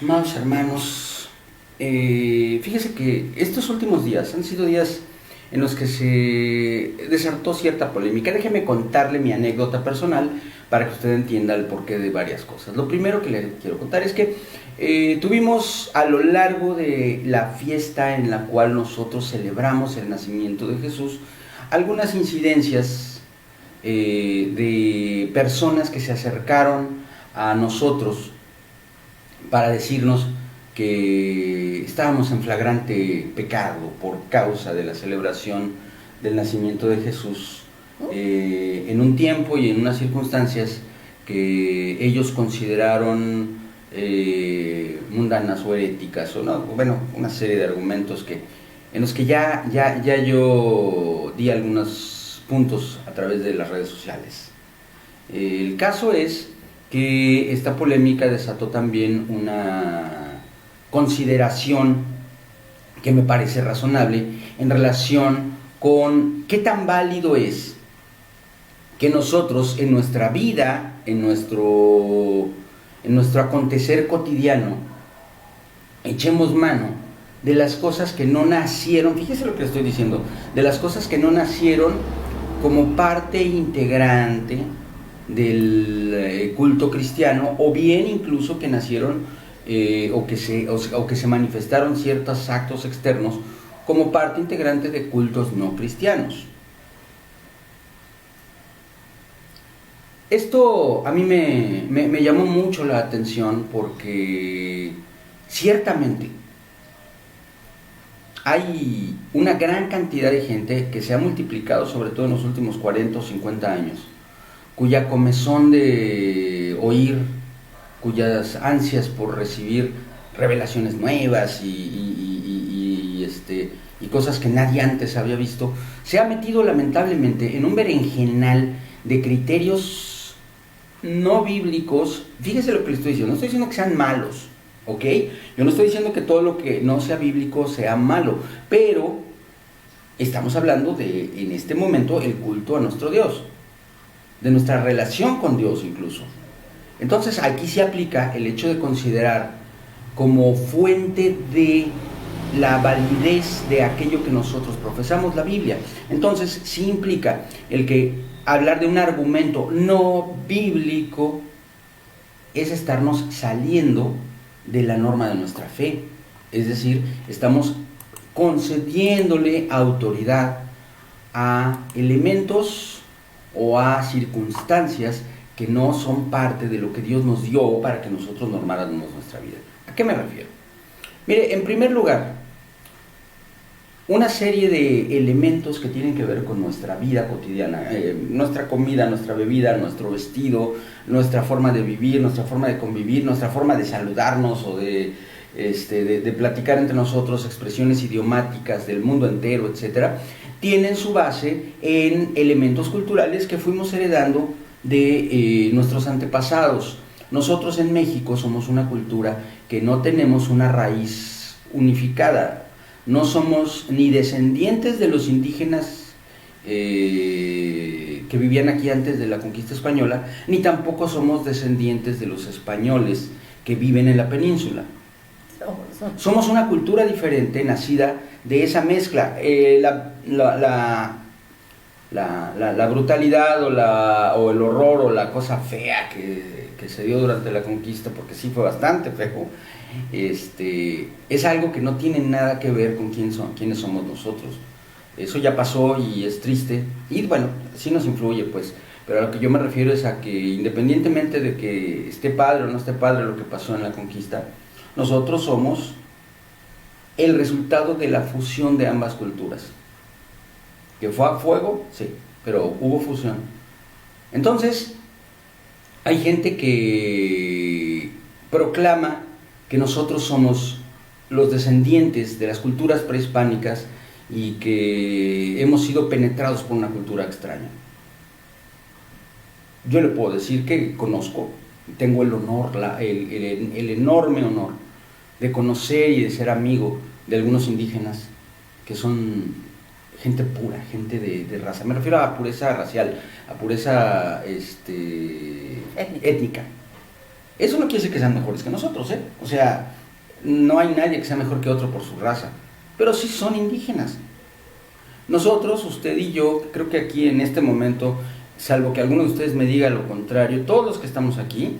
Amados hermanos, fíjese que estos últimos días han sido días en los que se desarrolló cierta polémica. Déjeme contarle mi anécdota personal para que usted entienda el porqué de varias cosas. Lo primero que le quiero contar es que tuvimos a lo largo de la fiesta en la cual nosotros celebramos el nacimiento de Jesús algunas incidencias de personas que se acercaron a nosotros para decirnos que estábamos en flagrante pecado por causa de la celebración del nacimiento de Jesús en un tiempo y en unas circunstancias que ellos consideraron mundanas o heréticas, o no, bueno, una serie de argumentos en los que ya yo di algunos puntos a través de las redes sociales. El caso es que esta polémica desató también una consideración que me parece razonable en relación con qué tan válido es que nosotros en nuestra vida, en nuestro acontecer cotidiano, echemos mano de las cosas que no nacieron, fíjese lo que estoy diciendo, de las cosas que no nacieron como parte integrante del culto cristiano, o bien incluso que nacieron o que se manifestaron ciertos actos externos como parte integrante de cultos no cristianos. Esto a mí me llamó mucho la atención porque ciertamente hay una gran cantidad de gente que se ha multiplicado, sobre todo en los últimos 40 o 50 años, cuya comezón de oír, cuyas ansias por recibir revelaciones nuevas y cosas que nadie antes había visto, se ha metido lamentablemente en un berenjenal de criterios no bíblicos. Fíjese lo que le estoy diciendo, no estoy diciendo que sean malos, ¿ok? Yo no estoy diciendo que todo lo que no sea bíblico sea malo, pero estamos hablando de, en este momento, el culto a nuestro Dios, de nuestra relación con Dios incluso. Entonces aquí se aplica el hecho de considerar como fuente de la validez de aquello que nosotros profesamos la Biblia. Entonces sí implica el que hablar de un argumento no bíblico es estarnos saliendo de la norma de nuestra fe. Es decir, estamos concediéndole autoridad a elementos o a circunstancias que no son parte de lo que Dios nos dio para que nosotros normáramos nuestra vida. ¿A qué me refiero? Mire, en primer lugar, una serie de elementos que tienen que ver con nuestra vida cotidiana, nuestra comida, nuestra bebida, nuestro vestido, nuestra forma de vivir, nuestra forma de convivir, nuestra forma de saludarnos o de platicar entre nosotros, expresiones idiomáticas del mundo entero, etcétera, tienen su base en elementos culturales que fuimos heredando de nuestros antepasados. Nosotros en México somos una cultura que no tenemos una raíz unificada. No somos ni descendientes de los indígenas que vivían aquí antes de la conquista española, ni tampoco somos descendientes de los españoles que viven en la península. Somos una cultura diferente, nacida de esa mezcla. La brutalidad o el horror o la cosa fea que se dio durante la conquista, porque sí fue bastante feo, es algo que no tiene nada que ver con quiénes somos nosotros. Eso ya pasó y es triste, y bueno, sí nos influye, pues, pero a lo que yo me refiero es a que independientemente de que esté padre o no esté padre lo que pasó en la conquista, nosotros somos el resultado de la fusión de ambas culturas. ¿Que fue a fuego? Sí, pero hubo fusión. Entonces, hay gente que proclama que nosotros somos los descendientes de las culturas prehispánicas y que hemos sido penetrados por una cultura extraña. Yo le puedo decir que conozco, tengo el honor, el enorme honor de conocer y de ser amigo de algunos indígenas que son gente pura, gente de raza. Me refiero a pureza racial, a pureza étnica. Eso no quiere decir que sean mejores que nosotros, ¿eh? O sea, no hay nadie que sea mejor que otro por su raza, pero sí son indígenas. Nosotros, usted y yo, creo que aquí en este momento, salvo que alguno de ustedes me diga lo contrario, todos los que estamos aquí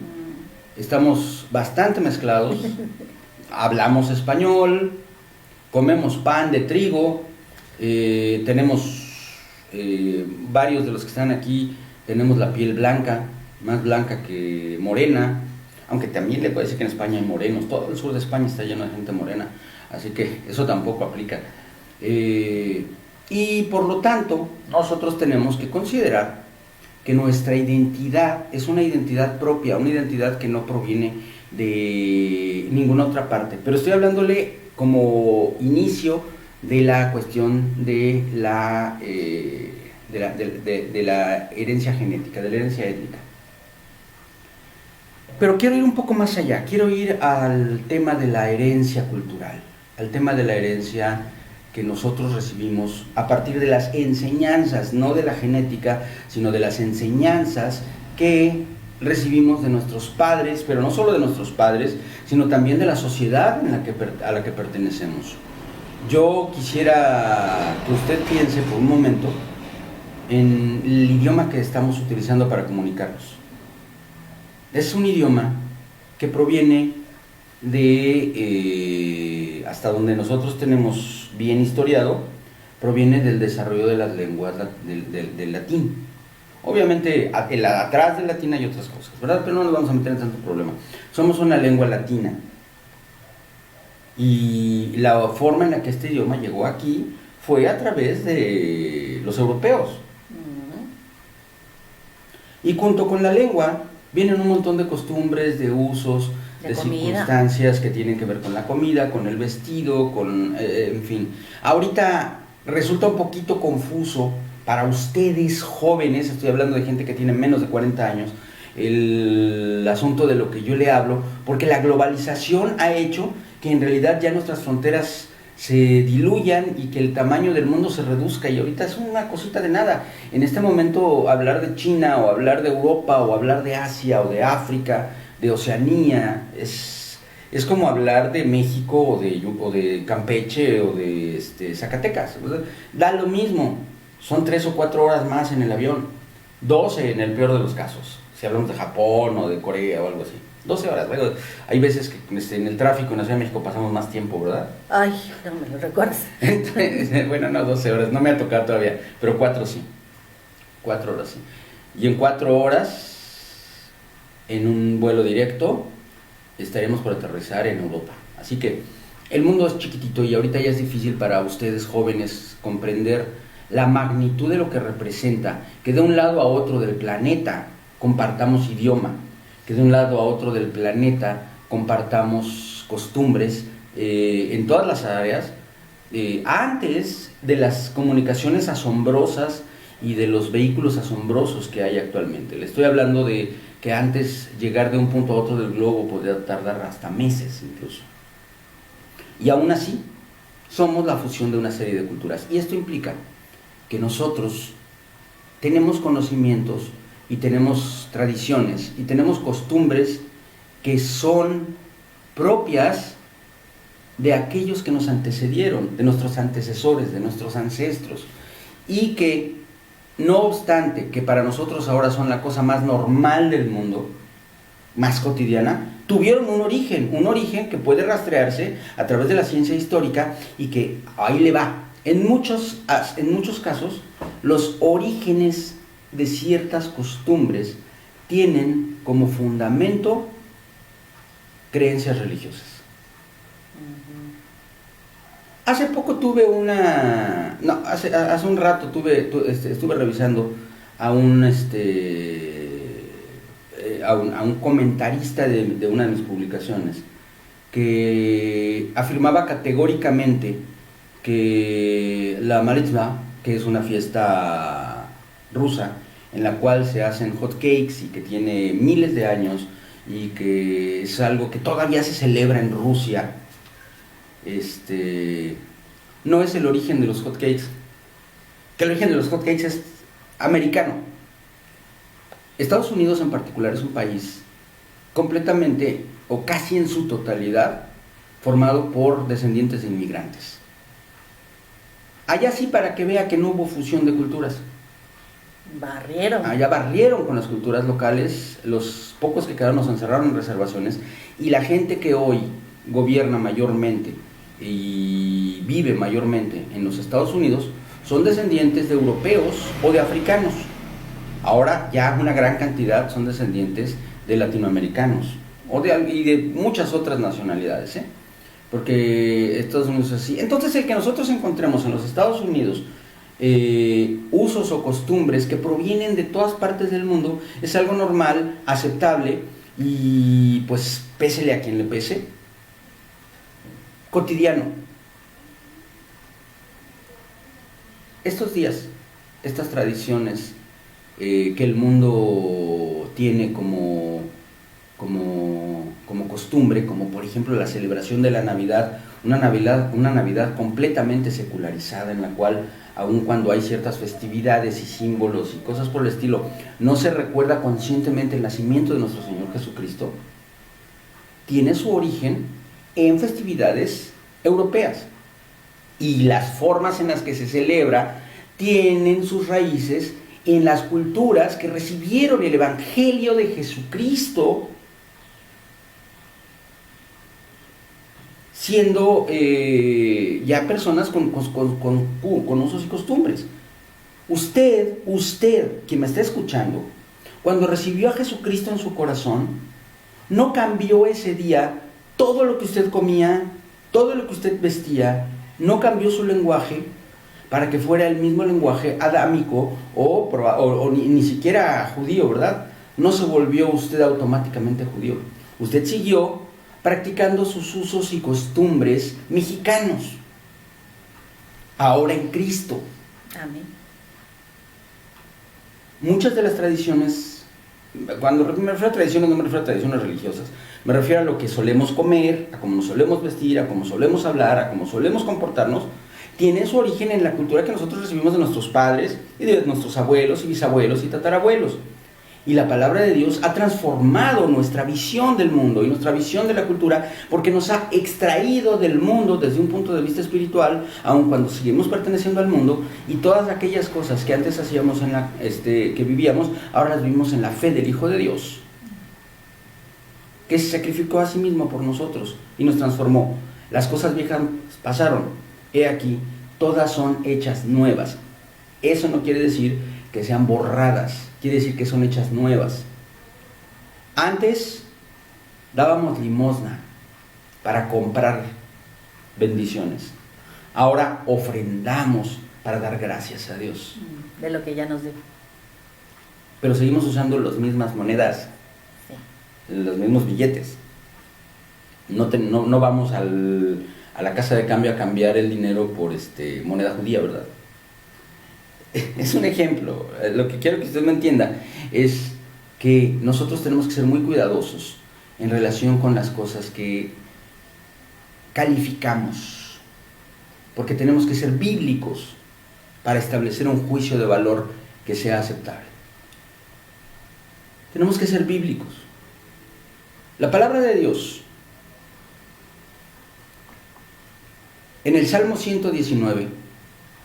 estamos bastante mezclados, hablamos español, comemos pan de trigo, tenemos varios de los que están aquí, tenemos la piel blanca, más blanca que morena, aunque también le puede decir que en España hay morenos, todo el sur de España está lleno de gente morena, así que eso tampoco aplica. Y por lo tanto, nosotros tenemos que considerar que nuestra identidad es una identidad propia, una identidad que no proviene de ninguna otra parte. Pero estoy hablándole como inicio de la cuestión de la herencia genética, de la herencia étnica. Pero quiero ir un poco más allá, quiero ir al tema de la herencia cultural, al tema de la herencia que nosotros recibimos a partir de las enseñanzas, no de la genética, sino de las enseñanzas que recibimos de nuestros padres, pero no solo de nuestros padres, sino también de la sociedad a la que pertenecemos. Yo quisiera que usted piense por un momento en el idioma que estamos utilizando para comunicarnos. Es un idioma que proviene de, hasta donde nosotros tenemos bien historiado, proviene del desarrollo de las lenguas del latín. Obviamente, atrás del latín hay otras cosas, ¿verdad? Pero no nos vamos a meter en tanto problema. Somos una lengua latina. Y la forma en la que este idioma llegó aquí fue a través de los europeos. Y junto con la lengua vienen un montón de costumbres, de usos, de circunstancias que tienen que ver con la comida, con el vestido, en fin. Ahorita resulta un poquito confuso para ustedes jóvenes, estoy hablando de gente que tiene menos de 40 años, el asunto de lo que yo le hablo, porque la globalización ha hecho que en realidad ya nuestras fronteras se diluyan y que el tamaño del mundo se reduzca, y ahorita es una cosita de nada. En este momento hablar de China o hablar de Europa o hablar de Asia o de África, de Oceanía, es como hablar de México o de Campeche o de Zacatecas. Da lo mismo, son 3 o 4 horas más en el avión, 12 en el peor de los casos, si hablamos de Japón o de Corea o algo así. 12 horas, bueno, hay veces que en el tráfico en la Ciudad de México pasamos más tiempo, ¿verdad? Ay, no me lo recuerdas. Bueno, no, 12 horas, no me ha tocado todavía, pero 4 sí, 4 horas sí. Y en 4 horas, en un vuelo directo, estaremos por aterrizar en Europa. Así que el mundo es chiquitito y ahorita ya es difícil para ustedes jóvenes comprender la magnitud de lo que representa que de un lado a otro del planeta compartamos idioma, que de un lado a otro del planeta compartamos costumbres en todas las áreas, antes de las comunicaciones asombrosas y de los vehículos asombrosos que hay actualmente. Le estoy hablando de que antes llegar de un punto a otro del globo podía tardar hasta meses incluso. Y aún así, somos la fusión de una serie de culturas. Y esto implica que nosotros tenemos conocimientos y tenemos tradiciones y tenemos costumbres que son propias de aquellos que nos antecedieron, de nuestros antecesores, de nuestros ancestros, y que no obstante que para nosotros ahora son la cosa más normal del mundo, más cotidiana, tuvieron un origen que puede rastrearse a través de la ciencia histórica y que ahí le va. En muchos casos, los orígenes de ciertas costumbres tienen como fundamento creencias religiosas. Hace poco tuve hace un rato estuve revisando a un comentarista de una de mis publicaciones que afirmaba categóricamente que la Maritzba, que es una fiesta rusa en la cual se hacen hot cakes y que tiene miles de años y que es algo que todavía se celebra en Rusia, no es el origen de los hot cakes, que el origen de los hot cakes es americano. Estados Unidos en particular es un país completamente o casi en su totalidad formado por descendientes de inmigrantes. Allá sí, para que vea que no hubo fusión de culturas. Barrieron. Allá barrieron con las culturas locales, los pocos que quedaron nos encerraron en reservaciones, y la gente que hoy gobierna mayormente y vive mayormente en los Estados Unidos son descendientes de europeos o de africanos. Ahora ya una gran cantidad son descendientes de latinoamericanos y de muchas otras nacionalidades, porque Estados Unidos es así. Entonces el que nosotros encontremos en los Estados Unidos usos o costumbres que provienen de todas partes del mundo es algo normal, aceptable y pues pésele a quien le pese, cotidiano. Estos días, estas tradiciones que el mundo tiene como costumbre, como por ejemplo la celebración de la Navidad, una Navidad completamente secularizada, en la cual aun cuando hay ciertas festividades y símbolos y cosas por el estilo, no se recuerda conscientemente el nacimiento de nuestro Señor Jesucristo, tiene su origen en festividades europeas, y las formas en las que se celebra tienen sus raíces en las culturas que recibieron el Evangelio de Jesucristo, siendo ya personas con usos y costumbres. Usted, quien me está escuchando, cuando recibió a Jesucristo en su corazón, no cambió ese día todo lo que usted comía, todo lo que usted vestía, no cambió su lenguaje para que fuera el mismo lenguaje adámico o ni siquiera judío, ¿verdad? No se volvió usted automáticamente judío. Usted siguió practicando sus usos y costumbres mexicanos, ahora en Cristo. Amén. Muchas de las tradiciones, cuando me refiero a tradiciones, no me refiero a tradiciones religiosas, me refiero a lo que solemos comer, a cómo nos solemos vestir, a cómo solemos hablar, a cómo solemos comportarnos, tiene su origen en la cultura que nosotros recibimos de nuestros padres y de nuestros abuelos y bisabuelos y tatarabuelos. Y la palabra de Dios ha transformado nuestra visión del mundo y nuestra visión de la cultura, porque nos ha extraído del mundo desde un punto de vista espiritual, aun cuando seguimos perteneciendo al mundo, y todas aquellas cosas que antes hacíamos que vivíamos, ahora las vivimos en la fe del Hijo de Dios, que se sacrificó a sí mismo por nosotros y nos transformó. Las cosas viejas pasaron, he aquí, todas son hechas nuevas. Eso no quiere decir que sean borradas, quiere decir que son hechas nuevas. Antes dábamos limosna para comprar bendiciones. Ahora ofrendamos para dar gracias a Dios. De lo que ya nos dio. Pero seguimos usando las mismas monedas, sí, los mismos billetes. No vamos a la casa de cambio a cambiar el dinero por moneda judía, ¿verdad? Es un ejemplo. Lo que quiero que usted me entienda es que nosotros tenemos que ser muy cuidadosos en relación con las cosas que calificamos, porque tenemos que ser bíblicos para establecer un juicio de valor que sea aceptable. Tenemos que ser bíblicos. La palabra de Dios, en el Salmo 119,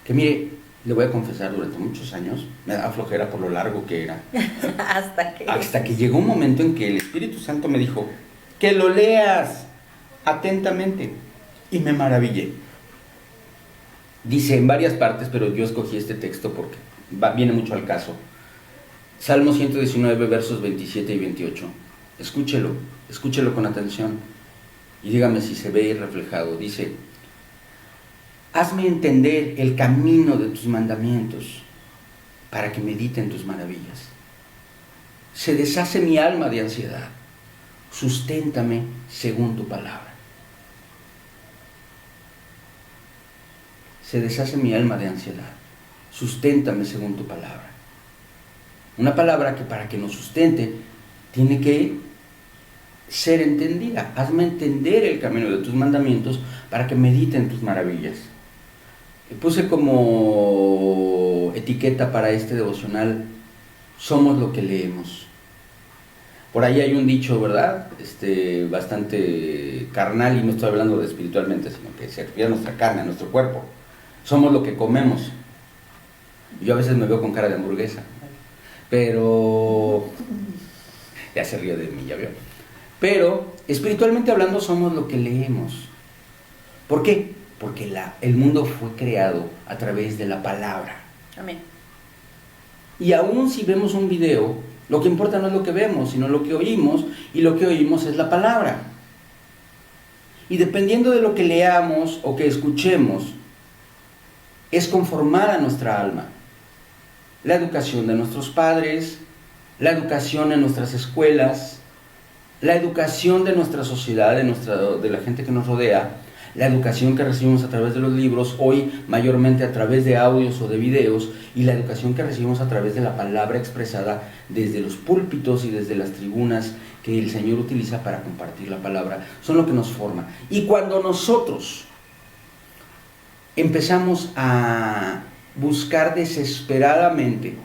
que mire, le voy a confesar, durante muchos años me daba flojera por lo largo que era. Hasta que llegó un momento en que el Espíritu Santo me dijo que lo leas atentamente, y me maravillé. Dice en varias partes, pero yo escogí este texto porque viene mucho al caso. Salmo 119, versos 27 y 28. Escúchelo con atención y dígame si se ve reflejado. Dice: hazme entender el camino de tus mandamientos, para que medite en tus maravillas. Se deshace mi alma de ansiedad, susténtame según tu palabra. Se deshace mi alma de ansiedad, susténtame según tu palabra. Una palabra que para que nos sustente tiene que ser entendida. Hazme entender el camino de tus mandamientos para que medite en tus maravillas. Puse como etiqueta para este devocional: somos lo que leemos. Por ahí hay un dicho, ¿verdad? Bastante carnal, y no estoy hablando de espiritualmente, sino que se refiere a nuestra carne, a nuestro cuerpo. Somos lo que comemos. Yo a veces me veo con cara de hamburguesa, pero ya se ríe de mí, ya veo. Pero espiritualmente hablando somos lo que leemos. ¿Por qué? Porque el mundo fue creado a través de la palabra. Amén. Y aún si vemos un video, lo que importa no es lo que vemos, sino lo que oímos, y lo que oímos es la palabra. Y dependiendo de lo que leamos o que escuchemos, es conformar a nuestra alma. La educación de nuestros padres, la educación en nuestras escuelas, la educación de nuestra sociedad, de la gente que nos rodea, la educación que recibimos a través de los libros, hoy mayormente a través de audios o de videos, y la educación que recibimos a través de la palabra expresada desde los púlpitos y desde las tribunas que el Señor utiliza para compartir la palabra, son lo que nos forma. Y cuando nosotros empezamos a buscar desesperadamente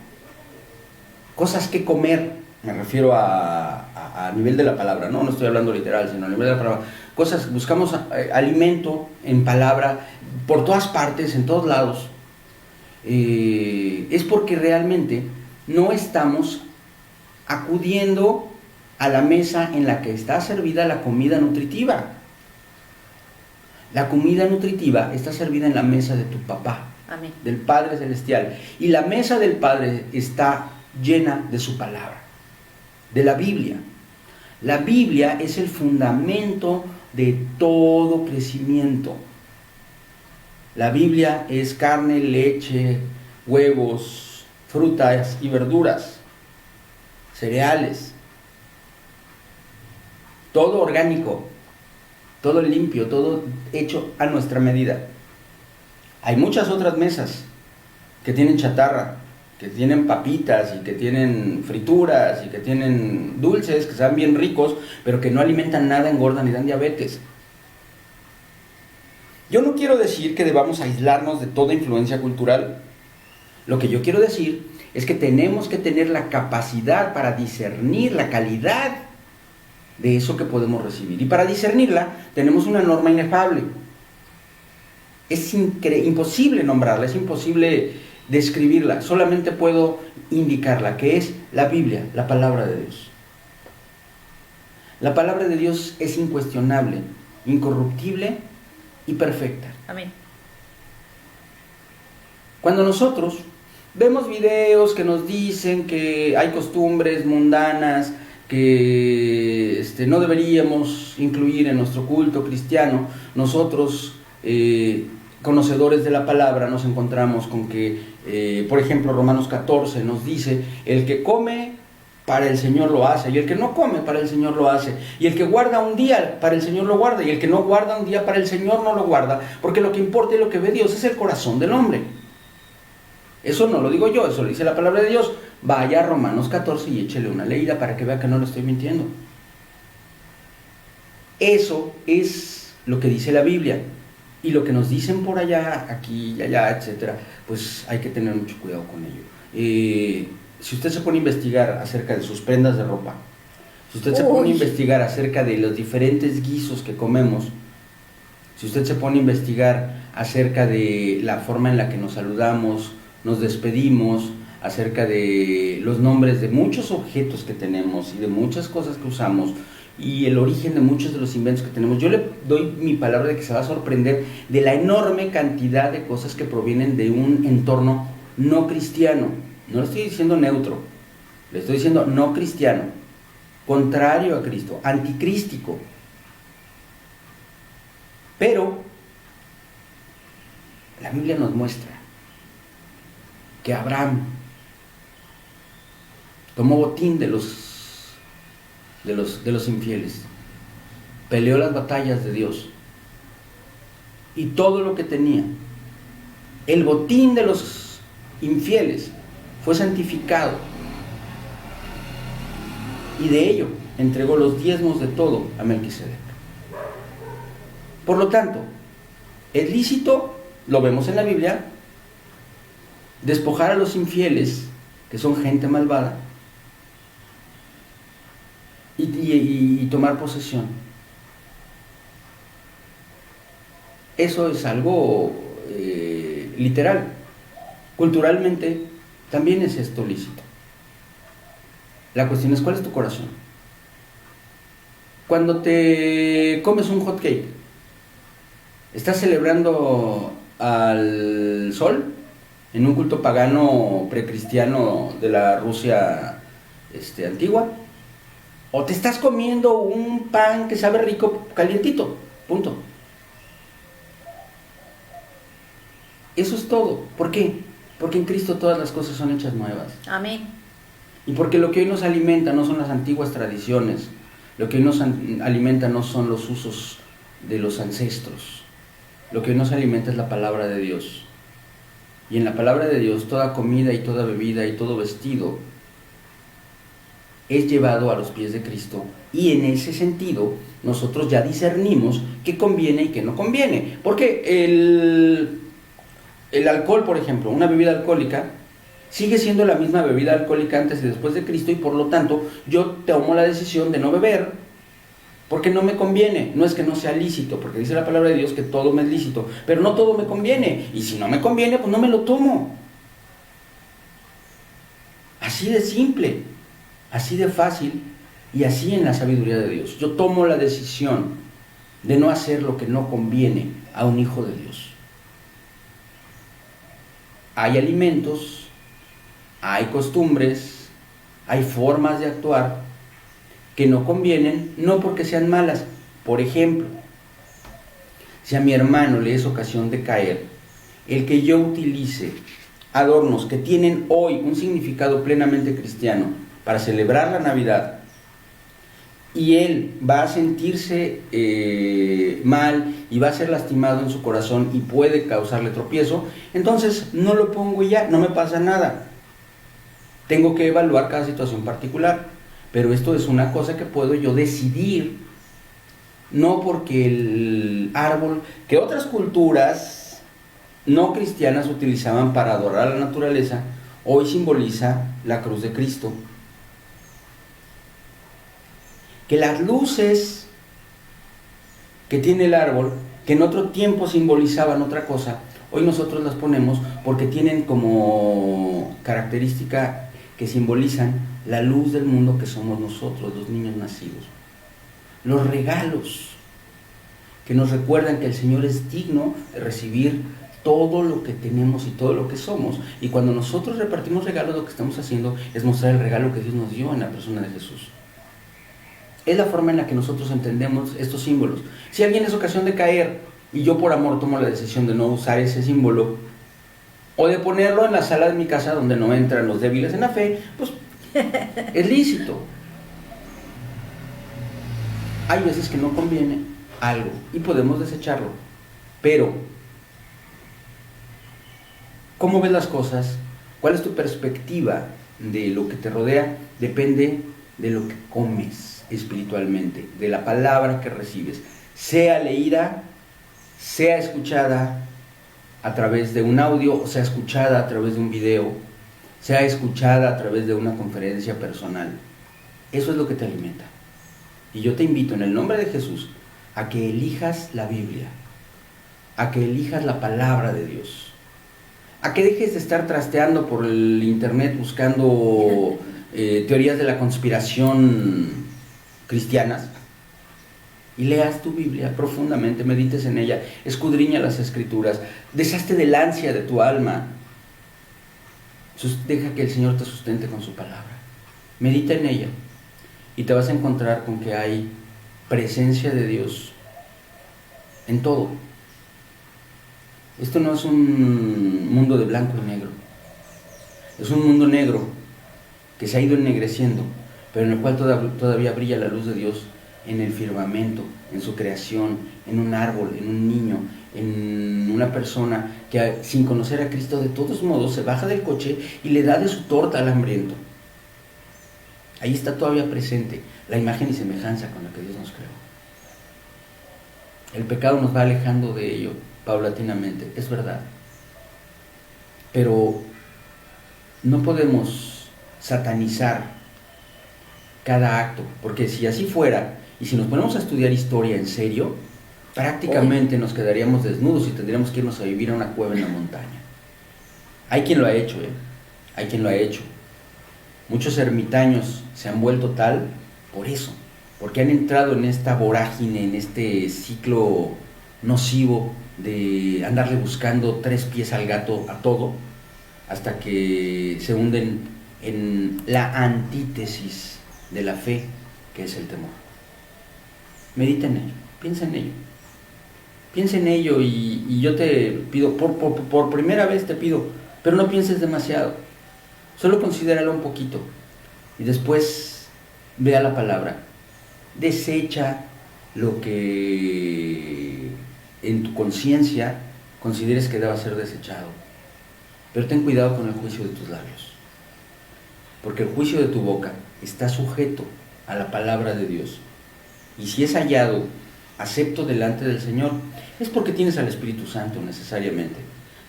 cosas que comer, me refiero a nivel de la palabra, no estoy hablando literal, sino a nivel de la palabra, buscamos alimento en palabra por todas partes, en todos lados, es porque realmente no estamos acudiendo a la mesa en la que está servida la comida nutritiva. La comida nutritiva está servida en la mesa de tu papá. Amén. Del Padre Celestial. Y la mesa del Padre está llena de su palabra, de la Biblia. La Biblia es el fundamento de todo crecimiento. La Biblia es carne, leche, huevos, frutas y verduras, cereales, todo orgánico, todo limpio, todo hecho a nuestra medida. Hay muchas otras mesas que tienen chatarra, que tienen papitas y que tienen frituras y que tienen dulces que saben bien ricos, pero que no alimentan nada, engordan y dan diabetes. Yo no quiero decir que debamos aislarnos de toda influencia cultural. Lo que yo quiero decir es que tenemos que tener la capacidad para discernir la calidad de eso que podemos recibir. Y para discernirla tenemos una norma inefable. Es imposible nombrarla, es imposible describirla, solamente puedo indicarla, que es la Biblia, la palabra de Dios. La palabra de Dios es incuestionable, incorruptible y perfecta. Amén. Cuando nosotros vemos videos que nos dicen que hay costumbres mundanas que no deberíamos incluir en nuestro culto cristiano, nosotros conocedores de la palabra nos encontramos con que, por ejemplo, Romanos 14 nos dice: el que come para el Señor lo hace, y el que no come para el Señor lo hace, y el que guarda un día para el Señor lo guarda, y el que no guarda un día para el Señor no lo guarda, porque lo que importa y lo que ve Dios es el corazón del hombre. Eso no lo digo yo, eso lo dice la palabra de Dios. Vaya a Romanos 14 y échele una leída para que vea que no lo estoy mintiendo. Eso es lo que dice la Biblia. Y lo que nos dicen por allá, aquí y allá, etcétera, pues hay que tener mucho cuidado con ello. Si usted se pone a investigar acerca de sus prendas de ropa, si usted se pone a investigar acerca de los diferentes guisos que comemos, si usted se pone a investigar acerca de la forma en la que nos saludamos, nos despedimos, acerca de los nombres de muchos objetos que tenemos y de muchas cosas que usamos, y el origen de muchos de los inventos que tenemos, yo le doy mi palabra de que se va a sorprender de la enorme cantidad de cosas que provienen de un entorno no cristiano. No le estoy diciendo neutro, le estoy diciendo no cristiano, contrario a Cristo, anticrístico. Pero la Biblia nos muestra que Abraham tomó botín de los infieles, peleó las batallas de Dios, y todo lo que tenía, el botín de los infieles, fue santificado, y de ello entregó los diezmos de todo a Melquisedec. Por lo tanto, es lícito, lo vemos en la Biblia, despojar a los infieles, que son gente malvada, y tomar posesión. Eso es algo literal. Culturalmente también es esto lícito. La cuestión es, ¿cuál es tu corazón? Cuando te comes un hot cake, ¿estás celebrando al sol en un culto pagano precristiano de la Rusia antigua? ¿O te estás comiendo un pan que sabe rico calientito? Punto. Eso es todo. ¿Por qué? Porque en Cristo todas las cosas son hechas nuevas. Amén. Y porque lo que hoy nos alimenta no son las antiguas tradiciones, lo que hoy nos alimenta no son los usos de los ancestros, lo que hoy nos alimenta es la palabra de Dios. Y en la palabra de Dios toda comida y toda bebida y todo vestido es llevado a los pies de Cristo, y en ese sentido nosotros ya discernimos qué conviene y qué no conviene. Porque el alcohol, por ejemplo, una bebida alcohólica, sigue siendo la misma bebida alcohólica antes y después de Cristo, y por lo tanto yo tomo la decisión de no beber porque no me conviene. No es que no sea lícito, porque dice la palabra de Dios que todo me es lícito, pero no todo me conviene, y si no me conviene, pues no me lo tomo. Así de simple, así de fácil, y así en la sabiduría de Dios. Yo tomo la decisión de no hacer lo que no conviene a un hijo de Dios. Hay alimentos, hay costumbres, hay formas de actuar que no convienen, no porque sean malas. Por ejemplo, si a mi hermano le es ocasión de caer, el que yo utilice adornos que tienen hoy un significado plenamente cristiano para celebrar la Navidad, y él va a sentirse mal y va a ser lastimado en su corazón y puede causarle tropiezo, entonces no lo pongo y ya, no me pasa nada. Tengo que evaluar cada situación particular, pero esto es una cosa que puedo yo decidir, no porque el árbol que otras culturas no cristianas utilizaban para adorar a la naturaleza, hoy simboliza la cruz de Cristo. Que las luces que tiene el árbol, que en otro tiempo simbolizaban otra cosa, hoy nosotros las ponemos porque tienen como característica que simbolizan la luz del mundo que somos nosotros, los niños nacidos. Los regalos que nos recuerdan que el Señor es digno de recibir todo lo que tenemos y todo lo que somos. Y cuando nosotros repartimos regalos, lo que estamos haciendo es mostrar el regalo que Dios nos dio en la persona de Jesús. Es la forma en la que nosotros entendemos estos símbolos. Si alguien es ocasión de caer y yo por amor tomo la decisión de no usar ese símbolo, o de ponerlo en la sala de mi casa donde no entran los débiles en la fe, pues es lícito. Hay veces que no conviene algo y podemos desecharlo, pero ¿cómo ves las cosas? ¿Cuál es tu perspectiva de lo que te rodea? Depende de lo que comes espiritualmente, de la palabra que recibes, sea leída, sea escuchada a través de un audio, o sea escuchada a través de un video, sea escuchada a través de una conferencia personal. Eso es lo que te alimenta. Y yo te invito en el nombre de Jesús a que elijas la Biblia, a que elijas la palabra de Dios, a que dejes de estar trasteando por el internet buscando teorías de la conspiración cristianas, y leas tu Biblia profundamente, medites en ella, escudriña las Escrituras, deshazte del ansia de tu alma, deja que el Señor te sustente con su palabra, medita en ella, y te vas a encontrar con que hay presencia de Dios en todo. Esto no es un mundo de blanco y negro, es un mundo negro que se ha ido ennegreciendo, pero en el cual todavía brilla la luz de Dios en el firmamento, en su creación, en un árbol, en un niño, en una persona que sin conocer a Cristo de todos modos se baja del coche y le da de su torta al hambriento. Ahí está todavía presente la imagen y semejanza con la que Dios nos creó. El pecado nos va alejando de ello paulatinamente, es verdad, pero no podemos satanizar cada acto, porque si así fuera, y si nos ponemos a estudiar historia en serio, prácticamente nos quedaríamos desnudos y tendríamos que irnos a vivir a una cueva en la montaña. Hay quien lo ha hecho, hay quien lo ha hecho. Muchos ermitaños se han vuelto tal por eso, porque han entrado en esta vorágine, en este ciclo nocivo de andarle buscando 3 pies al gato a todo, hasta que se hunden en la antítesis de la fe, que es el temor. Medita en ello, piensa en ello. Piensa en ello y yo te pido, por primera vez te pido, pero no pienses demasiado. Solo considéralo un poquito y después vea la palabra. Desecha lo que en tu conciencia consideres que deba ser desechado. Pero ten cuidado con el juicio de tus labios, porque el juicio de tu boca está sujeto a la palabra de Dios. Y si es hallado acepto delante del Señor, es porque tienes al Espíritu Santo necesariamente,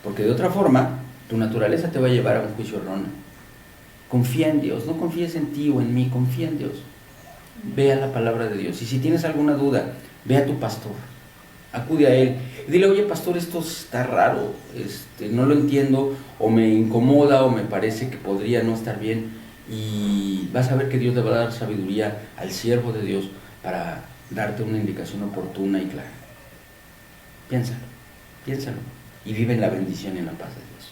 porque de otra forma tu naturaleza te va a llevar a un juicio erróneo. Confía en Dios, no confíes en ti o en mí, confía en Dios. Ve a la palabra de Dios, y si tienes alguna duda, ve a tu pastor, acude a él y dile: oye pastor, esto está raro, no lo entiendo, o me incomoda, o me parece que podría no estar bien, y vas a ver que Dios le va a dar sabiduría al siervo de Dios para darte una indicación oportuna y clara. Piénsalo, y vive en la bendición y en la paz de Dios.